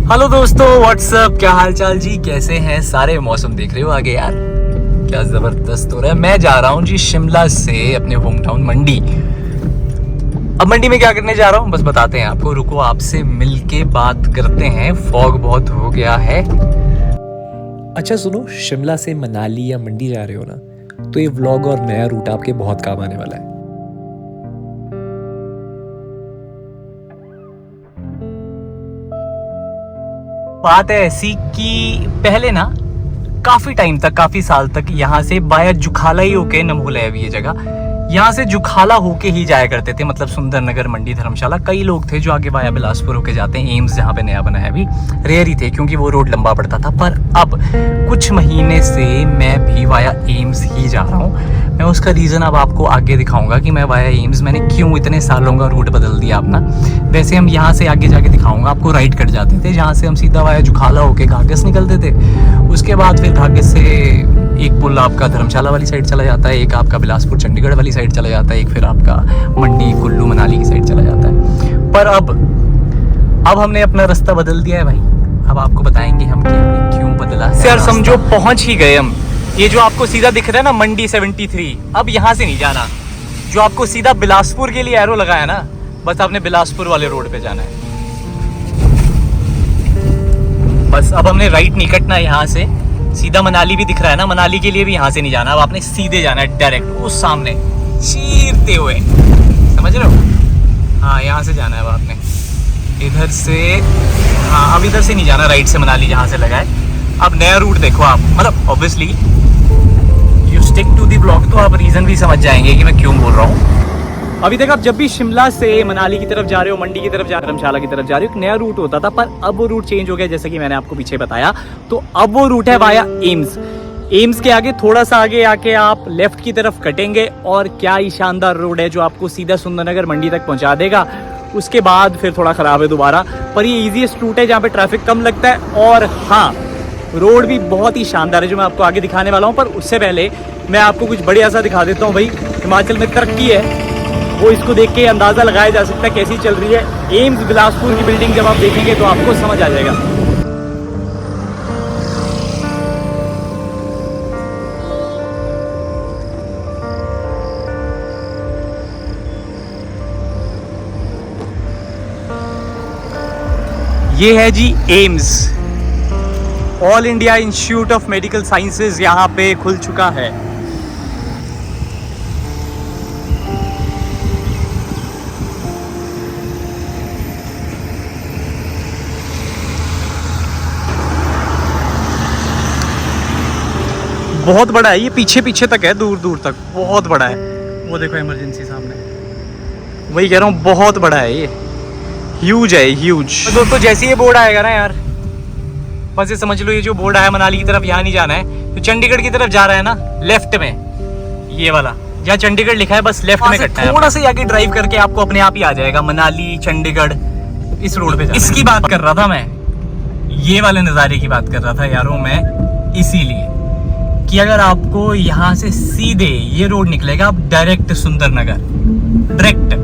Hello दोस्तों, WhatsApp, क्या हाल चाल जी, कैसे हैं सारे। मौसम देख रहे हो आगे यार, क्या जबरदस्त हो रहा है। मैं जा रहा हूँ जी शिमला से अपने होम टाउन मंडी। अब मंडी में क्या करने जा रहा हूँ बस बताते हैं आपको, रुको आपसे मिलके बात करते हैं। फॉग बहुत हो गया है। अच्छा सुनो, शिमला से मनाली या मंडी जा रहे हो ना, तो ये व्लॉग और नया रूट आपके बहुत काम आने वाला है। बात है ऐसी कि पहले ना काफी टाइम तक, काफी साल तक यहाँ से बाया जुखाला ही होके, नमोला है अभी ये जगह, यहाँ से जुखाला होके ही जाया करते थे। मतलब सुंदरनगर, मंडी, धर्मशाला। कई लोग थे जो आगे बाया बिलासपुर होके जाते हैं। एम्स जहाँ पे नया बना है अभी, रेयर ही थे क्योंकि वो रोड लंबा पड़ता था। पर अब कुछ महीने से मैं भी वाया एम्स ही जा रहा हूँ। मैं उसका रीज़न अब आपको आगे दिखाऊंगा कि मैं वाया एम्स मैंने क्यों इतने सालों का रूट बदल दिया अपना। वैसे हम यहाँ से आगे जाके दिखाऊंगा आपको। राइट कट जाते थे जहाँ से हम सीधा वाया जुखाला होके घाघस निकलते थे। उसके बाद फिर घाघस से एक पुल आपका धर्मशाला वाली साइड चला जाता है, एक आपका बिलासपुर चंडीगढ़ वाली साइड चला जाता है, एक फिर आपका मंडी कुल्लू मनाली की साइड चला जाता है। पर अब हमने अपना रास्ता बदल दिया है भाई। अब आपको बताएंगे हम कि हमने क्यों बदला। सर समझो पहुंच ही गए हम। ये जो आपको सीधा दिख रहा है ना मंडी 73, अब यहाँ से नहीं जाना। जो आपको सीधा बिलासपुर के लिए एरो लगा है ना, बस आपने बिलासपुर वाले रोड पे जाना है। बस अब हमने राइट नहीं कटना है यहाँ से। सीधा मनाली भी दिख रहा है ना, मनाली के लिए भी यहाँ से नहीं जाना। अब आपने सीधे जाना है डायरेक्ट उस सामने चीरते हुए, समझ रहे हो। हाँ यहाँ से जाना है अब आपने, इधर से। हाँ अब इधर से नहीं जाना, राइट से मनाली जहाँ से लगा है। अब नया रूट देखो आप, मतलब obviously you stick to the blog तो आप रीज़न भी समझ जाएंगे कि मैं क्यों बोल रहा हूँ। अभी तक आप जब भी शिमला से मनाली की तरफ जा रहे हो, मंडी की तरफ जा रहे हो, धर्मशाला की तरफ जा रहे हो, एक नया रूट होता था। पर अब वो रूट चेंज हो गया, जैसे कि मैंने आपको पीछे बताया। तो अब वो रूट है वाया एम्स। एम्स के आगे थोड़ा सा आगे आके आप लेफ्ट की तरफ कटेंगे और क्या ही शानदार रोड है जो आपको सीधा सुंदरनगर मंडी तक पहुंचा देगा। उसके बाद फिर थोड़ा ख़राब है दोबारा, पर ये ईजीएस्ट रूट है जहाँ पे ट्रैफिक कम लगता है। और हाँ, रोड भी बहुत ही शानदार है जो मैं आपको आगे दिखाने वाला हूँ। पर उससे पहले मैं आपको कुछ बढ़िया सा दिखा देता हूँ भाई। हिमाचल में तरक्की है, वो इसको देख के अंदाज़ा लगाया जा सकता है कैसी चल रही है। एम्स बिलासपुर की बिल्डिंग जब आप देखेंगे तो आपको समझ आ जाएगा। ये है जी AIIMS, all India institute of medical sciences यहाँ पे खुल चुका है। बहुत बड़ा है ये, पीछे पीछे तक है, दूर दूर तक बहुत बड़ा है। वो देखो इमरजेंसी सामने, वही कह रहा हूँ, बहुत बड़ा है ये, ह्यूज है, ह्यूज। तो दोस्तों जैसे ये बोर्ड आएगा ना यार, बस ये समझ लो ये जो बोर्ड आया मनाली की तरफ यहाँ नहीं जाना है, तो चंडीगढ़ की तरफ जा रहा है ना लेफ्ट में, ये वाला जहाँ चंडीगढ़ लिखा है बस लेफ्ट में कटना है। थोड़ा सा आगे ड्राइव करके आपको अपने आप ही आ जाएगा मनाली चंडीगढ़, इस रोड पे। इसकी बात कर रहा था मैं, ये वाले नज़ारे की बात कर रहा था यारों मैं, इसीलिए कि अगर आपको यहाँ से सीधे ये रोड निकलेगा आप डायरेक्ट सुंदरनगर, डायरेक्ट।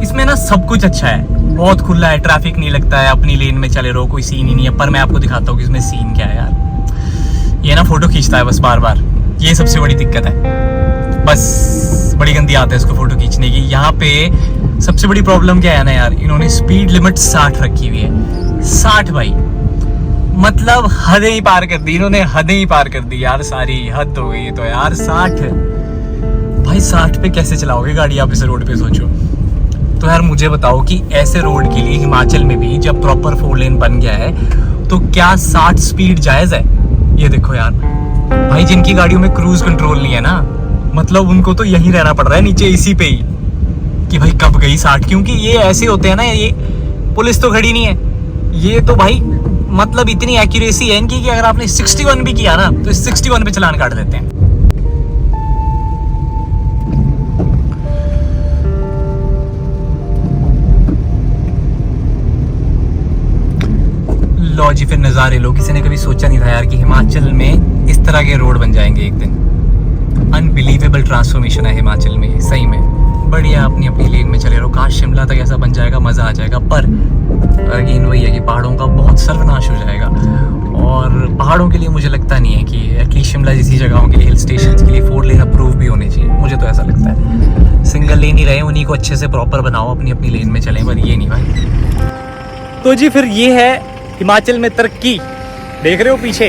इसमें ना सब कुछ अच्छा है, बहुत खुला है, ट्रैफिक नहीं लगता है, अपनी लेन में चले रहो, कोई सीन ही नहीं है। पर मैं आपको दिखाता हूँ कि इसमें सीन क्या है यार। ये ना फोटो खींचता है बस बार बार, ये सबसे बड़ी दिक्कत है। बस बड़ी गंदी आदत है इसको फोटो खींचने की। यहाँ पे सबसे बड़ी प्रॉब्लम क्या है ना यार, इन्होंने स्पीड लिमिट 60 रखी हुई है। 60 भाई, मतलब हदें ही पार कर दी इन्होंने, हदें ही पार कर दी यार, सारी हद हो गई तो यार। 60 भाई, 60 पे कैसे चलाओगे गाड़ी आप इस रोड पे, सोचो। तो यार मुझे बताओ कि ऐसे रोड के लिए हिमाचल में भी जब प्रॉपर 4 लेन बन गया है तो क्या 60 स्पीड जायज़ है? ये देखो यार भाई, जिनकी गाड़ियों में क्रूज कंट्रोल नहीं है ना, मतलब उनको तो यहीं रहना पड़ रहा है नीचे इसी पे ही, कि भाई कब गई 60। क्योंकि ये ऐसे होते हैं ना, ये पुलिस तो खड़ी नहीं है, ये तो भाई मतलब इतनी एक्यूरेसी है इनकी कि अगर आपने 61 भी किया ना तो 61 पे चलान काट देते हैं। लो जी, फिर नज़ारे लो। किसी ने कभी सोचा नहीं था यार कि हिमाचल में इस तरह के रोड बन जाएंगे एक दिन। अनबिलीवेबल ट्रांसफॉर्मेशन है हिमाचल में, सही में। बढ़िया अपनी अपनी लेन में चले रहो। काश शिमला तक ऐसा बन जाएगा, मज़ा आ जाएगा। पर अगेन वही है कि पहाड़ों का बहुत सर्वनाश हो जाएगा। और पहाड़ों के लिए मुझे लगता नहीं है कि एटलीस्ट शिमला जैसी जगहों के लिए, हिल स्टेशन के लिए 4 लेन अप्रूव भी होने चाहिए। मुझे तो ऐसा लगता है सिंगल लेन ही रहे, उन्हीं को अच्छे से प्रॉपर बनाओ, अपनी अपनी लेन में चलें, पर ये नहीं भाई। तो जी फिर ये है हिमाचल में तरक्की। देख रहे हो पीछे,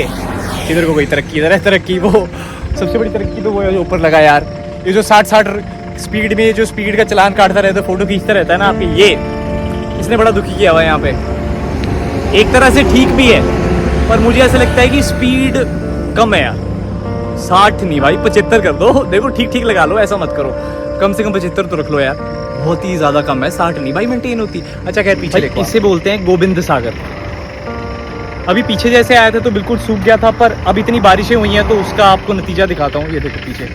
इधर को कोई तरक्की, इधर है तरक्की। वो सबसे बड़ी तरक्की तो वो है जो ऊपर लगा यार, ये जो 60 स्पीड में जो स्पीड का चलान काटता रहता है, फोटो खींचता रहता है ना आपकी, ये इसने बड़ा दुखी किया हुआ है यहाँ पे। एक तरह से ठीक भी है, पर मुझे ऐसा लगता है कि स्पीड कम है यार। 60 नहीं भाई, 75 कर दो। देखो ठीक ठीक लगा लो, ऐसा मत करो, कम से कम 75 तो रख लो यार, बहुत ही ज्यादा कम है। 60 नहीं भाई मेंटेन होती। अच्छा खैर पीछे देखो, इसे बोलते हैं गोविंद सागर। अभी पीछे जैसे आए थे तो बिल्कुल सूख गया था, पर अब इतनी बारिशें हुई हैं तो उसका आपको नतीजा दिखाता हूँ। ये देखो पीछे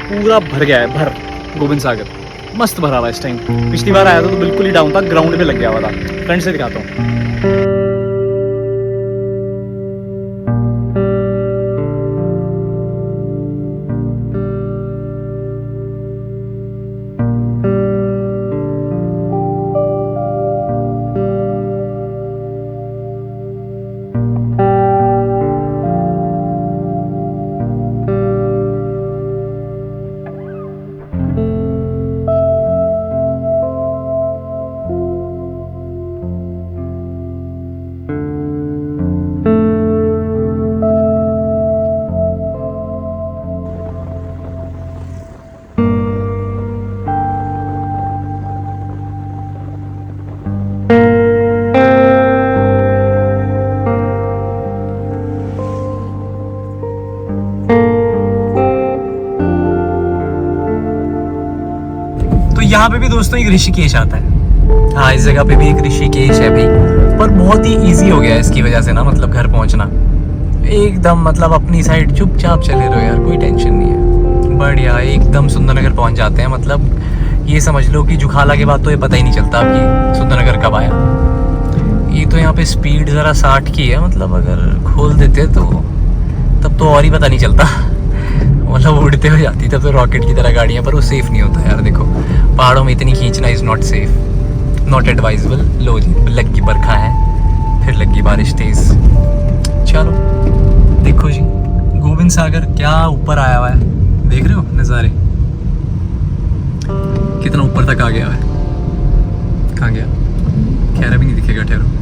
पूरा भर गया है, भर गोविंद सागर मस्त भरा हुआ है इस टाइम। पिछली बार आया था तो बिल्कुल ही डाउन था, ग्राउंड पे लग गया हुआ था। फ्रंट से दिखाता हूँ। यहाँ पे भी दोस्तों एक ऋषिकेश आता है। हाँ इस जगह पे भी एक ऋषिकेश है भाई, पर बहुत ही इजी हो गया है इसकी वजह से ना, मतलब घर पहुँचना एकदम, मतलब अपनी साइड चुपचाप चले रहो यार, कोई टेंशन नहीं है, बढ़िया एकदम सुंदरनगर पहुँच जाते हैं। मतलब ये समझ लो कि जुखाला के बाद तो ये पता ही नहीं चलता कि सुंदरनगर कब आया। ये तो यहाँ पे स्पीड ज़रा 60 की है, मतलब अगर खोल देते तो तब तो और ही पता नहीं चलता, मतलब उड़ते हो जाती तब तो रॉकेट की तरह गाड़ियाँ, पर वो सेफ़ नहीं होता यार। देखो पहाड़ों में इतनी खींचना is not safe, not advisable. लो जी लग की बरखा है, फिर लग गई बारिश तेज़। चलो देखो जी गोविंद सागर क्या ऊपर आया हुआ है, देख रहे हो नज़ारे कितना ऊपर तक आ गया है। कहाँ गया, खैर अभी नहीं दिखेगा, ठहरो।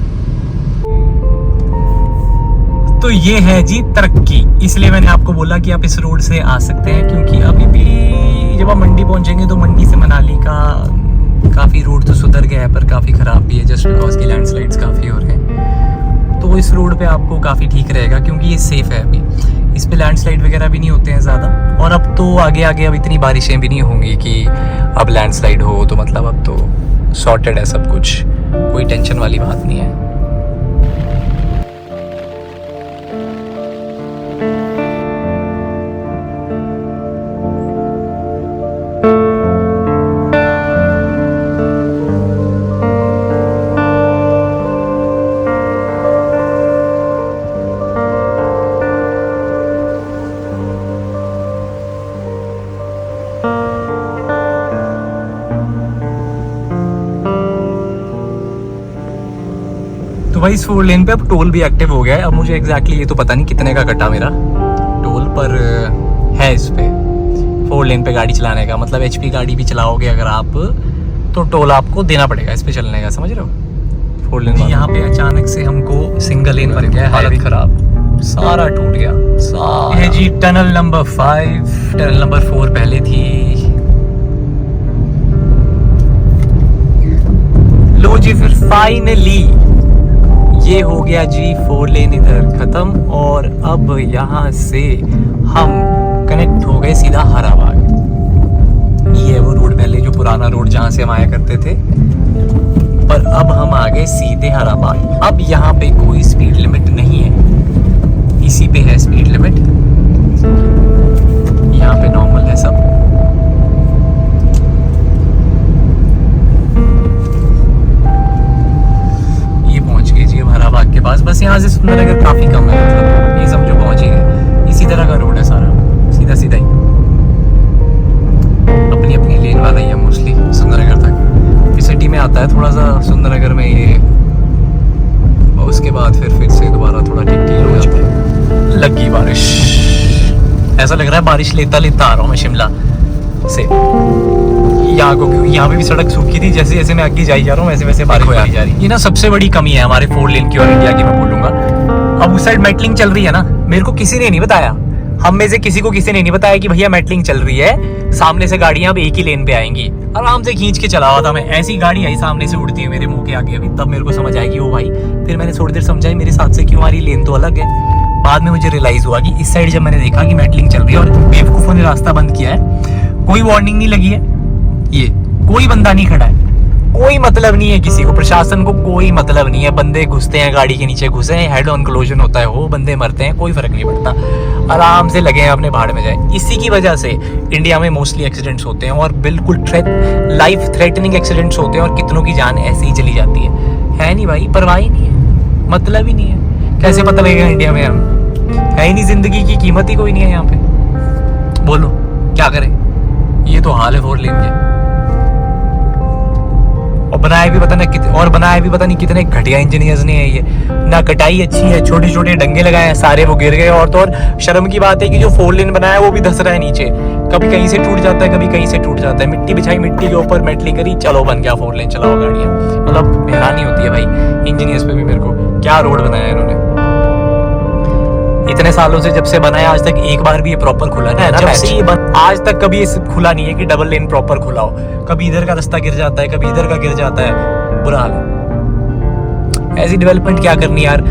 तो ये है जी तरक्की, इसलिए मैंने आपको बोला कि आप इस रोड से आ सकते हैं, क्योंकि अभी भी जब आप मंडी पहुंचेंगे तो मंडी से मनाली का काफ़ी रोड तो सुधर गया है, पर काफ़ी ख़राब भी है, जस्ट बिकॉज की लैंडस्लाइड्स काफ़ी हो रहे हैं। तो इस रोड पे आपको काफ़ी ठीक रहेगा, क्योंकि ये सेफ़ है। अभी इस पे लैंडस्लाइड वगैरह भी नहीं होते हैं ज़्यादा, और अब तो आगे आगे अब इतनी बारिशें भी नहीं होंगी कि अब लैंडस्लाइड हो, तो मतलब अब तो सॉर्टेड है सब कुछ, कोई टेंशन वाली बात नहीं है। तो भाई इस 4 लेन पे अब टोल भी एक्टिव हो गया है। अब मुझे एग्जैक्टली ये तो पता नहीं कितने का कटा मेरा टोल, पर है इस पे 4 लेन पे गाड़ी चलाने का, मतलब HP गाड़ी भी चलाओगे अगर आप तो टोल आपको देना पड़ेगा इस पे चलने का, समझ रहे हो। 4 लेन यहाँ पे अचानक से हमको सिंगल लेन बन गया, हालत खराब, सारा टूट गया सारा। ये जी टनल नंबर 5, टनल नंबर 4 पहले थी। लो जी फिर फाइनली ये हो गया जी 4 लेन इधर खत्म, और अब यहाँ से हम कनेक्ट हो गए सीधा हराबाग। ये है वो रोड, पहले जो पुराना रोड जहाँ से हम आया करते थे, पर अब हम आ गए सीधे हराबाग। अब यहाँ पे कोई स्पीड लिमिट नहीं है, इसी पे है स्पीड लिमिट, यहाँ पे नॉर्मल है सब। हराबाग के पास, बस यहाँ से सुंदरनगर काफ़ी कम है, मतलब ये समझो पहुँच ही गए। इसी तरह का रोड है सारा, सीधा सीधा ही, अपनी अपनी लेन वाला ही है मोस्टली सुंदरनगर तक। इसे आता है थोड़ा सा सुंदरनगर में ये, और उसके बाद फिर से दोबारा थोड़ा ठीक ठीक हो जाता है। लगी बारिश, ऐसा लग रहा है बारिश लेता लेता आ रहा हूँ मैं शिमला से। यहाँ पे भी सड़क सूखी थी, जैसे जैसे मैं आगे जाई जा रहा हूँ वैसे वैसे बारिश होती जा रही है। ये ना सबसे बड़ी कमी है हमारे 4 लेन की और इंडिया की, मैं बोलूँगा। अब उस साइड मेटलिंग चल रही है ना, मेरे को किसी ने नहीं बताया, हम में से किसी को किसी ने नहीं बताया कि भैया मेटलिंग चल रही है, सामने से गाड़ियां अब एक ही लेन पे आएंगी। आराम से खींच के चला हुआ था मैं, ऐसी गाड़ी आई सामने से उड़ती है मेरे मुंह के आगे अभी, तब मेरे को समझ आएगी ओ भाई। फिर मैंने थोड़ी देर समझाई मेरे साथ से क्यों आ रही, लेन तो अलग है। बाद में मुझे रियलाइज हुआ कि इस साइड जब मैंने देखा कि मेटलिंग चल रही है और बेवकूफों ने रास्ता बंद किया है, कोई वार्निंग नहीं लगी है, ये कोई बंदा नहीं खड़ा है, कोई मतलब नहीं है किसी को, प्रशासन को कोई मतलब नहीं है। बंदे घुसते हैं गाड़ी के नीचे, घुसे हैं, हेड ऑन कोलिजन होता है, हो बंदे मरते हैं, कोई फर्क नहीं पड़ता, आराम से लगे हैं अपने भाड़ में जाए। इसी की वजह से इंडिया में मोस्टली एक्सीडेंट्स होते हैं और बिल्कुल लाइफ थ्रेटनिंग एक्सीडेंट्स होते हैं और कितनों की जान ऐसे ही चली जाती है नहीं भाई, परवाह ही नहीं है, मतलब ही नहीं है। कैसे पता लगेगा इंडिया में हम है ही नहीं, जिंदगी की कीमत ही कोई नहीं है यहाँ पे, बोलो क्या करें। ये तो हाल है 4 लेन के, और बनाए भी पता नहीं कितने घटिया इंजीनियर्स ने है। ये ना कटाई अच्छी है, छोटे छोटे डंगे लगाए हैं, सारे वो गिर गए। और तो और शर्म की बात है कि जो 4 लेन बनाया है वो भी धस रहा है नीचे, कभी कहीं से टूट जाता है, कभी कहीं से टूट जाता है। मिट्टी बिछाई, मिट्टी के ऊपर मेटलिंग करी, चलो बन गया 4 लेन, चलाओ गाड़ियाँ। मतलब हैरानी होती है भाई इंजीनियर्स पे भी मेरे को, क्या रोड बनाया इन्होंने। इतने सालों से जब से बनाया आज तक एक बार भी ये प्रॉपर खुला नहीं है ना, जब से ये आज तक कभी ये खुला नहीं है कि डबल लेन प्रॉपर खुला हो। कभी इधर का रास्ता गिर जाता है, कभी इधर का गिर जाता है, बुरा हाल है। ऐसी डेवलपमेंट क्या करनी यार,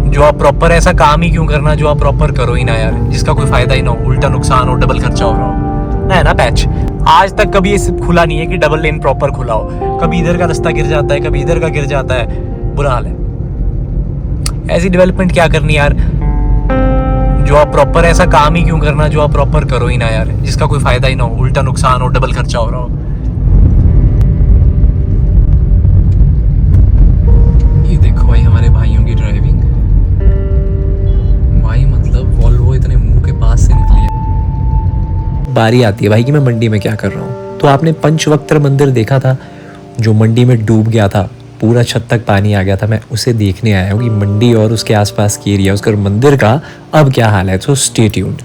जो आप प्रॉपर, ऐसा काम ही क्यों करना जो आप प्रॉपर करो ही ना यार, जिसका कोई फायदा ही ना हो, उल्टा नुकसान हो, डबल खर्चा हो रहा हो ना, है ना पैच। आज तक कभी ये खुला नहीं है कि डबल लेन प्रॉपर खुला हो। कभी इधर का रास्ता गिर जाता है, कभी इधर का गिर जाता है, बुरा हाल है। ऐसी डेवलपमेंट क्या करनी यार, जो आप प्रॉपर, ऐसा काम ही क्यों करना जो आप प्रॉपर करो ही ना यार, जिसका कोई फायदा ही ना हो, उल्टा नुकसान हो, डबल खर्चा हो रहा हो। ये देखो भाई हमारे भाइयों की ड्राइविंग, भाई मतलब वॉल्वो इतने मुंह के पास से निकली है। बारी आती है भाई कि मैं मंडी में क्या कर रहा हूँ। तो आपने पंचवक्त्र मंदिर देखा था जो मंडी में डूब गया था, पूरा छत तक पानी आ गया था, मैं उसे देखने आया हूँ कि मंडी और उसके आसपास की एरिया, उसका मंदिर का अब क्या हाल है। तो स्टे ट्यून्ड।